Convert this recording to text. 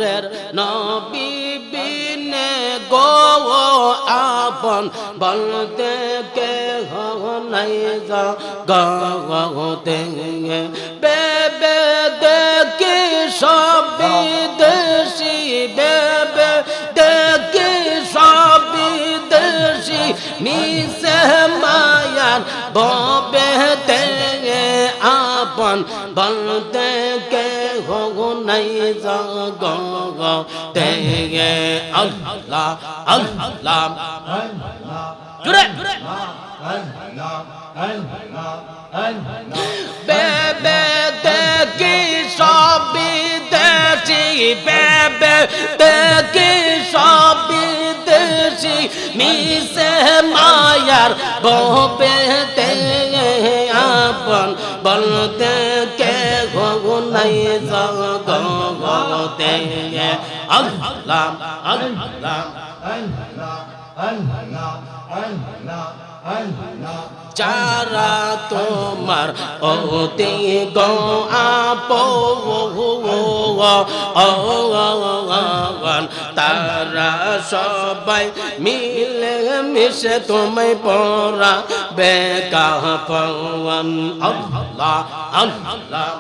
নূরের নবী বিনে গো আপন বলতে কে নাই জগতে বেবে দেখি সব বিদেশি বেবে দেখি সব বিদেশি মিশে মায়ার ববে আপন বলতে কে নাই জগতে আল্লাহ আল্লাহ জুড়ে বেবে দেখি সব বিদেশি বেবে দেখি সব বিদেশি মিশে মায়ার ববে আপন বলতে কে নাই জগতে আল্লাহ আল্লাহ যারা তোমার ওতে গো আপন তারা সবাই মিলে মিশে তোমায় পড়া বেকাফন আল্লাহ আল্লাহ